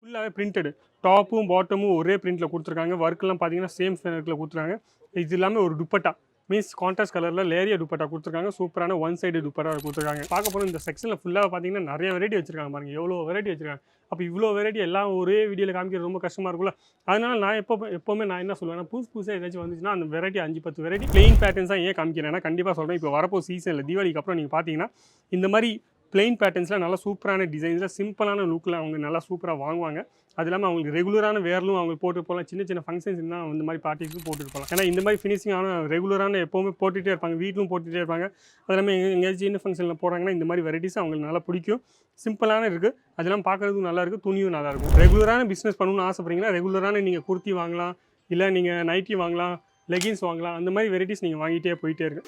ஃபுல்லாகவே பிரிண்டடு. டாப்பும் பாட்டமும் ஒரே பிரிண்ட்டில் கொடுத்துருக்காங்க. ஒர்க்லாம் பார்த்தீங்கன்னா சேம் ஃபேனட்டில் கொடுத்துருக்காங்க. இது எல்லாமே ஒரு துப்பட்டா மீன்ஸ் கான்ட்ராஸ்ட் கலரில் லேரியா துப்பட்டா கொடுத்துருக்காங்க. சூப்பரான ஒன் சைடு துப்பட்டா கொடுத்துருக்காங்க. பார்க்க போனால் இந்த செக்ஷனில் ஃபுல்லாக பார்த்தீங்கன்னா நிறைய வெரைட்டி வச்சிருக்காங்க. பாருங்கள் எவ்வளோ வெரைட்டி வச்சிருக்காங்க. அப்போ இவ்வளோ வெரைட்டி எல்லாம் ஒரே வீடியோவில் காமிக்கிறது ரொம்ப கஷ்டமாக இருக்கும்ல. அதனால நான் எப்போவுமே நான் என்ன சொல்லுவேன்னா, புதுசாக ஏதாச்சும் வந்துச்சுன்னா அந்த வெரைட்டி 5-10 வெரைட்டி பிளெயின் பேட்டர்ன்ஸ் தான் ஏன் காமிக்கிறேன்னா, கண்டிப்பாக சொல்கிறேன். இப்போ வரப்போ சீசனில் தீபாவளிக்கு அப்புறம் நீங்கள் பார்த்தீங்கன்னா இந்த மாதிரி பிளெயின் பேட்டர்ன்ஸில் நல்லா சூப்பரான டிசைன்ஸில் சிம்பிளான லுக்கில் அவங்க நல்லா சூப்பராக வாங்குவாங்க. அது இல்லாமல் அவங்களுக்கு ரெகுலரான வேர்லும் அவங்க போட்டு போகலாம். சின்ன சின்ன ஃபங்க்ஷன்ஸ் தான் இந்த மாதிரி பார்ட்டிஸும் போட்டுட்டு போகலாம். ஏன்னா இந்த மாதிரி ஃபினிஷிங்கான ரெகுலரான எப்போவுமே போட்டுகிட்டே இருப்பாங்க. வீட்டிலும் போட்டுகிட்டே இருப்பாங்க. அது இல்லாமல் எங்கேயாச்சும் சின்ன ஃபங்க்ஷனில் போகிறாங்கன்னா இந்த மாதிரி வெரைட்டிஸ் அவங்களுக்கு நல்லா பிடிக்கும். சிம்பிளான இருக்குது. அதெல்லாம் பார்க்குறதுக்கும் நல்லா இருக்குது. துணியும் நல்லாயிருக்கும். ரெகுலரான பிஸ்னஸ் பண்ணணும்னு ஆசைப்படுறீங்கன்னா ரெகுலரான நீங்கள் குர்த்தி வாங்கலாம், இல்லை நீங்கள் நைட்டி வாங்கலாம், லெகின்ஸ் வாங்கலாம். அந்த மாதிரி வெரைட்டிஸ் நீங்கள் வாங்கிட்டே போயிட்டே இருக்கு.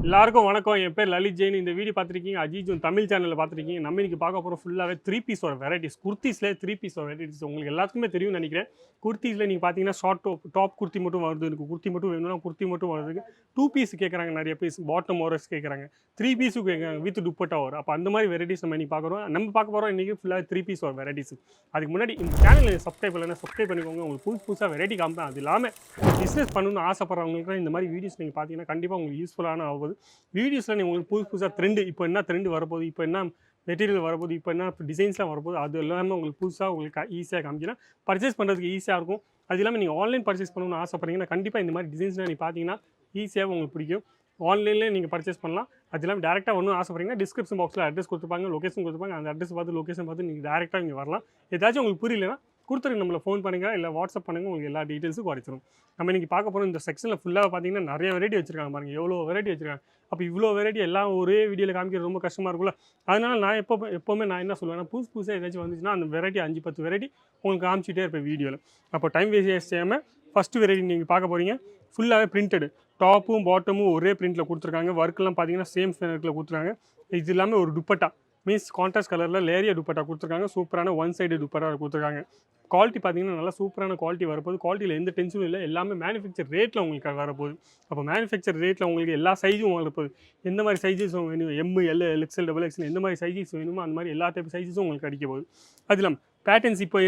எல்லாருக்கும் வணக்கம். என் பேர் லலித் ஜெயின். இந்த வீடியோ பார்த்துருக்கீங்க அஜிஜுன் தமிழ் சேனலில் பார்த்துருக்கீங்க. நம்ம இன்னைக்கு பார்க்க போகிற ஃபுல்லாகவே 3 பீஸோட வெரைட்டிஸ். குர்த்திஸில் 3 பீஸோட வெரைட்டிஸ் உங்களுக்கு எல்லாத்துக்குமே தெரியும்னு நினைக்கிறேன். குர்த்திஸில் நீங்கள் பார்த்தீங்கன்னா ஷார்ட் டாப் குர்த்தி மட்டும் வருது. எனக்கு குர்த்தி மட்டும் வேணும்னா குர்த்தி மட்டும் வருது. 2 பீஸ் கேட்குறாங்க, நிறைய பீஸ் பாட்டம் ஓரஸ் கேட்குறாங்க, 3 பீஸும் கேட்குறாங்க வித் துப்பட்டா வரும். அப்போ அந்த மாதிரி வெரைட்டிஸ் நம்ம இன்னைக்கு பார்க்க போகிறோம் இன்றைக்கி ஃபுல்லாக 3 பீஸோட வெரைட்டிஸ். அதுக்கு முன்னாடி இந்த சேனலில் சப்ஸ்கிரைப் பண்ணலைன்னா சப்ஸ்கிரைப் பண்ணிக்கோங்க. உங்களுக்கு புதுசாக வெரைட்டி காமிப்பேன். அது இல்லாமல் பிஸ்னஸ் பண்ணணும்னு ஆசைப்படுறவங்களுக்கு இந்த மாதிரி வீடியோஸ் நீங்கள் பார்த்தீங்கன்னா கண்டிப்பாக உங்களுக்கு யூஸ்ஃபுல்லான ஆகுது. வீடியோஸில் உங்களுக்கு புதுசாக ட்ரெண்டு, இப்போ என்ன ட்ரெண்டு வரப்போகுது, இப்போ என்ன மெட்டீரியல் வரப்போகுது, இப்போ என்ன டிசைன்ஸ்லாம் வரப்போகுது, அது எல்லாமே உங்களுக்கு புதுசாக உங்களுக்கு ஈஸியாக காமிச்சிங்கன்னா பர்ச்சேஸ் பண்ணுறதுக்கு ஈஸியாக இருக்கும். அது இல்லாமல் நீங்கள் ஆன்லைன் பர்ச்சேஸ் பண்ணணும்னு ஆசைப்படுறீங்கன்னா கண்டிப்பாக இந்த மாதிரி டிசைன்ஸ்லாம் நீங்கள் பார்த்தீங்கன்னா ஈஸியாக உங்களுக்கு பிடிக்கும். ஆன்லைன்லேயே நீங்கள் பர்ச்சேஸ் பண்ணலாம். அது இல்லாமல் டேரெக்டாக ஒன்றும் ஆசைப்படுறீங்கன்னா டிஸ்கிரிப்ஷன் பாக்ஸில் அட்ரஸ் கொடுத்துருப்பாங்க, லொக்கேஷன் கொடுத்துருப்பாங்க. அந்த அட்ரஸ் பார்த்து நீங்கள் டேரெக்டாக இங்கே வரலாம். ஏதாச்சும் உங்களுக்கு புரியலன்னா கொடுத்துருக்கு, நம்மளை ஃபோன் பண்ணுங்கள், இல்லை வாட்ஸ்அப் பண்ணுங்கள். உங்களுக்கு எல்லா டீட்டெயில்ஸும் குறைச்சிடும். நம்ம இன்றைக்கி பார்க்க போகிறோம் இந்த செக்ஷனில் ஃபுல்லாக பார்த்தீங்கன்னா நிறைய வெரைட்டி வச்சிருக்காங்க. பாருங்கள் எவ்வளோ வெரைட்டி வச்சிருக்காங்க. அப்போ இவ்வளோ வெரைட்டி எல்லாம் ஒரே வீடியோவில் காமிக்கிறது ரொம்ப கஷ்டமாக இருக்கும்ல. அதனால நான் எப்போவுமே நான் என்ன சொல்லுவேன்னா, புதுசாக ஏதாச்சும் வந்துச்சுன்னா அந்த வெரைட்டி 5-10 வெரைட்டி உங்களுக்கு காமிச்சிட்டே இருப்பேன் வீடியோவில். அப்போ டைம் வேஸ்ட் செய்யாமல் ஃபஸ்ட்டு வெரைட்டி நீங்கள் பார்க்க போகிறீங்க. ஃபுல்லாகவே பிரிண்டடு. டாப்பும் பாட்டமும் ஒரே பிரிண்ட்டில் கொடுத்துருக்காங்க. ஒர்க்லாம் பார்த்தீங்கன்னா சேம் ஃபேனட்டில் கொடுத்துருக்காங்க. இது இல்லாமல் ஒரு துப்பட்டா மீன்ஸ் கான்ட்ராஸ்ட் கலரில் லேரியா துப்பட்டா கொடுத்துருக்காங்க. சூப்பரான ஒன் சைடு துப்பட்டா கொடுத்துருக்காங்க. குவாலிட்டி பார்த்தீங்கன்னா நல்லா சூப்பரான குவாலிட்டி வரப்போகுது. குவாலிட்டியில் எந்த டென்ஷனும் இல்லை. எல்லாமே மேனுஃபேக்சர் ரேட்டில் உங்களுக்கு வரப்போகுது. அப்போ மேனுஃபேக்சர் ரேட்டில் உங்களுக்கு எல்லா சைஸும் வரப்போகுது. எந்த மாதிரி சைஸஸும் வேணும், எம், எல், எக்ஸ்எல், XXL எந்த மாதிரி சைஸஸ் வேணுமோ அந்த மாதிரி எல்லா டைப் சைஸஸும் உங்களுக்கு கிடைக்க போகுது. அது இல்லாமல் பேட்டர்ன்ஸ் இப்போ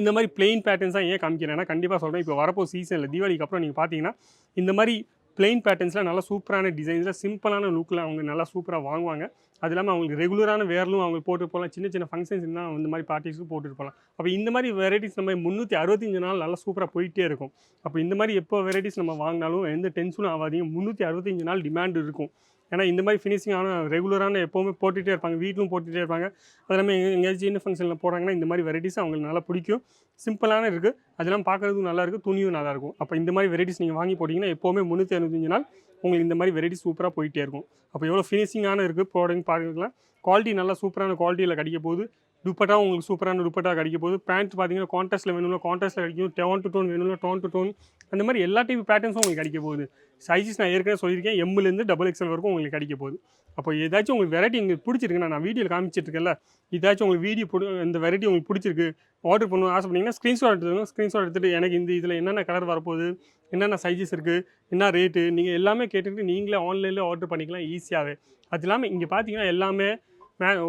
இந்த மாதிரி பிளெயின் பேட்டர்ன்ஸ் தான் ஏன் காமிக்கிறேன்னா, கண்டிப்பாக சொல்கிறேன். இப்போ வரப்போ சீசனில் தீபாவளிக்கு அப்புறம் நீங்கள் பார்த்தீங்கன்னா இந்த மாதிரி பிளெயின் பேட்டர்ன்ஸில் நல்லா சூப்பரான டிசைன்ஸில் சிம்பிளான லுக்கில் அவங்க நல்லா சூப்பராக வாங்குவாங்க. அது இல்லாமல் அவங்களுக்கு ரெகுலரான வேர்லும் அவங்க போட்டு போகலாம். சின்ன சின்ன ஃபங்க்ஷன்ஸ் தான் இந்த மாதிரி பார்ட்டிஸும் போட்டுட்டு போகலாம். அப்போ இந்த மாதிரி வெரைட்டிஸ் நம்ம 365 நாள் நல்லா சூப்பராக போயிட்டே இருக்கும். அப்போ இந்த மாதிரி எப்போ வெரைட்டிஸ் நம்ம வாங்கினாலும் எந்த டென்ஷனும் ஆகாதீங்க. 365 நாள் டிமாண்ட் இருக்கும். ஏன்னா இந்த மாதிரி ஃபினிஷிங்கான ரெகுலரான எப்போவுமே போட்டுகிட்டே இருப்பாங்க. வீட்டிலும் போட்டுகிட்டே இருப்பாங்க. அது இல்லாமல் எங்கேயாச்சும் சின்ன ஃபங்க்ஷனில் போகிறாங்கன்னா இந்த மாதிரி வெரைட்டிஸ் அவங்களுக்கு நல்லா பிடிக்கும். சிம்பிளான இருக்குது. அதெல்லாம் பார்க்குறதுக்கும் நல்லா இருக்குது. துணியும் நல்லாயிருக்கும். அப்போ இந்த மாதிரி வெரைட்டிஸ் நீங்கள் வாங்கி போட்டிங்கன்னா எப்போவுமே 365 நாள் உங்களுக்கு இந்த மாதிரி வெரைட்டி சூப்பராக போயிட்டே இருக்கும். அப்போ எவ்வளோ ஃபினிஷிங்கான இருக்குது ப்ராடக்ட் பார்க்கலாம். குவாலிட்டி நல்லா சூப்பரான குவாலிட்டியில் கிடைக்க போகுது. துப்பட்டா உங்களுக்கு சூப்பரான துப்பட்டா கிடைக்க போகுது. பேண்ட் பார்த்தீங்கன்னா கான்ட்ராஸ்ட்டில் வேணும்னா கான்ட்ராஸ்ட்டில் கிடைக்கும். டோன் டு டோன் வேணும்னா டோன் டு டோன். அந்த மாதிரி எல்லா டைப் பேட்டர்ன்ஸும் உங்களுக்கு கிடைக்க போகுது. சைஸஸ் நான் ஏற்கனவே சொல்லியிருக்கேன். எம்லேருந்து XXL வரைக்கும் உங்களுக்கு கிடைக்க போகுது. அப்போ ஏதாச்சும் உங்களுக்கு வெரைட்டி உங்களுக்கு பிடிச்சிருக்குன்னா, நான் வீடியோவில் காமிச்சிட்ருக்கேன்ல, ஏதாச்சும் உங்களுக்கு இந்த வெரைட்டி உங்களுக்கு பிடிச்சிருக்கு, ஆர்டர் பண்ணணும் ஆசைப்பட்டீங்கன்னா ஸ்க்ரீன்ஷாட் எடுத்துக்கோங்க. ஸ்க்ரீன்ஷாட் எடுத்துகிட்டு எனக்கு இதில் என்னென்ன கலர் வரப்போகுது, என்னென்ன சைஸஸ் இருக்குது, என்ன ரேட்டு, நீங்கள் எல்லாமே கேட்டுக்கிட்டு நீங்களே ஆன்லைனில் ஆர்டர் பண்ணிக்கலாம் ஈஸியாகவே. அது இல்லாமல் இங்கே பார்த்தீங்கன்னா எல்லாமே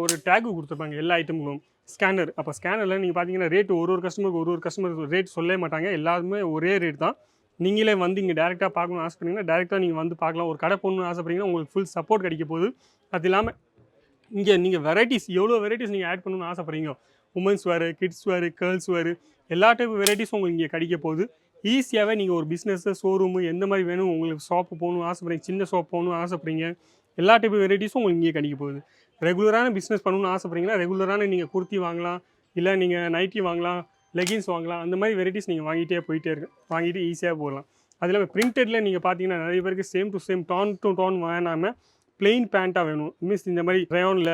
ஒரு டேகு கொடுத்துருப்பாங்க எல்லா ஐட்டமும். ஸ்கேனர். அப்போ ஸ்கேனரில் நீங்கள் பார்த்தீங்கன்னா ரேட்டு ஒரு கஸ்டமருக்கு ரேட் சொல்லவே மாட்டாங்க. எல்லாருமே ஒரே ரேட் தான். நீங்களே வந்து இங்கே டேரெக்டாக பார்க்கணும்னு ஆசைப்பட்டீங்கன்னா டேரெக்டாக நீங்கள் வந்து பார்க்கலாம். ஒரு கடை போகணுன்னு ஆசைப்பட்டீங்கன்னா உங்களுக்கு ஃபுல் சப்போர்ட் கிடைக்க போகுது. அது இல்லாமல் இங்கே நீங்கள் வெரைட்டிஸ் எவ்வளோ வெரைட்டிஸ் நீங்கள் ஆட் பண்ணணும்னு ஆசைப்பட்றீங்க, உமன்ஸ் வேறு, கிட்ஸ் வேறு, கேர்ள்ஸ் வேறு, எல்லா டைப் வெரைட்டிஸும் உங்களுக்கு இங்கே கிடைக்க போகுது. ஈஸியாகவே நீங்கள் ஒரு பிஸ்னஸ்ஸு, ஷோரூமு எந்த மாதிரி வேணும், உங்களுக்கு ஷாப்பு போகணும்னு ஆசைப்பட்றீங்க, சின்ன ஷாப் போகணும்னு ஆசைப்பட்றீங்க, எல்லா டைப் வெரைட்டிஸும் உங்களுக்கு இங்கே கிடைக்க போகுது. ரெகுலரான பிஸ்னஸ் பண்ணணும்னு ஆசைப்பட்றீங்கன்னா ரெகுலரான நீங்கள் குர்த்தி வாங்கலாம், இல்லை நீங்கள் நைட்டி வாங்கலாம், லெகின்ஸ் வாங்கலாம். அந்த மாதிரி வெரைட்டிஸ் நீங்கள் வாங்கிட்டே போயிட்டே வாங்கிட்டு ஈஸியாக போகலாம். அது இல்லாமல் பிரிண்டடில் நீங்கள் பார்த்தீங்கன்னா நிறைய பேருக்கு same to same tone to tone வேணாமல் பிளெயின் பேண்ட்டாக வேணும். மீன்ஸ் இந்த மாதிரி ரயோனில்,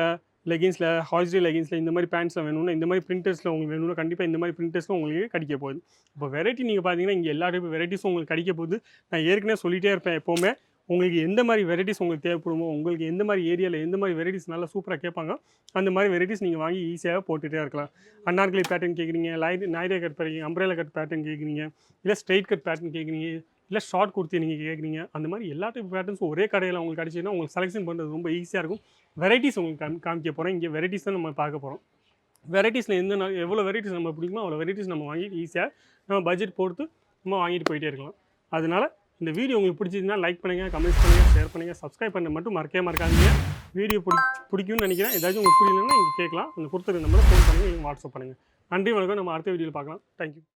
லெகின்ஸில், ஹாய்ஸ்டே லெகின்ஸில் இந்த மாதிரி பேண்ட்ஸில் வேணும்னா இந்த மாதிரி பிரிண்டர்ஸில் உங்களுக்கு வேணும்னா கண்டிப்பாக இந்த மாதிரி பிரிண்டர்ஸில் உங்களுக்கு கிடைக்க போகுது. இப்போ வெரைட்டி நீங்கள் பார்த்தீங்கன்னா இங்கே எல்லா டைப் வெரைட்டிஸும் உங்களுக்கு கிடைக்க போகுது. நான் ஏற்கனவே சொல்லிகிட்டே இருப்பேன் எப்போவுமே. உங்களுக்கு எந்த மாதிரி வெரைட்டிஸ் உங்களுக்கு தேவைப்படுமோ, உங்களுக்கு எந்த மாதிரி ஏரியாவில் எந்த மாதிரி வெரைட்டிஸ் நல்லா சூப்பராக கேட்பாங்க, அந்த மாதிரி வெரைட்டிஸ் நீங்கள் வாங்கி ஈஸியாக போட்டுகிட்டே இருக்கலாம். அன்னார்கலி பேட்டர்ன் கேட்குறீங்க, Naira cut pattern, umbrella cut pattern கேட்குறீங்க, இல்லை ஸ்ட்ரெயிட் கட் பேட்டர்ன் கேட்குறீங்க, இல்லை ஷார்ட் குர்த்தி நீங்கள் கேட்குறீங்க, அந்த மாதிரி எல்லா டைப் பேட்டர்ன்ஸும் ஒரே கடையில் உங்களுக்கு கிடச்சின்னா உங்களுக்கு செலெக்ஷன் பண்ணுறது ரொம்ப ஈஸியாக இருக்கும். வெரைட்டிஸ் உங்களுக்கு காமிக்க போகிறோம். இங்கே வெரைட்டிஸ் தான் நம்ம பார்க்க போகிறோம். வெரைட்டிஸில் எவ்வளோ வெரைட்டிஸ் நம்ம பிடிக்குமோ அவ்வளோ வெரைட்டிஸ் நம்ம வாங்கி ஈஸியாக நம்ம பட்ஜெட் பொறுத்து நம்ம வாங்கிட்டு போயிட்டே இருக்கலாம். அதனால் இந்த வீடியோ உங்களுக்கு பிடிச்சிருந்தா லைக் பண்ணுங்கள், கமெண்ட்ஸ் பண்ணுங்கள், ஷேர் பண்ணுங்கள், சப்ஸ்கிரைப் பண்ண மட்டும் மறக்காதீங்க. வீடியோ பிடிக்கும்னு நினைக்கிறேன். ஏதாச்சும் உங்களுக்கு புரியலன்னா நீங்கள் கேட்கலாம். அந்த கொடுத்துருக்க நம்பரை ஃபோன் பண்ணுங்கள், வாட்ஸ்அப் பண்ணுங்கள். நன்றி, வணக்கம். நம்ம அடுத்த வீடியோவில் பார்க்கலாம். தேங்க்யூ.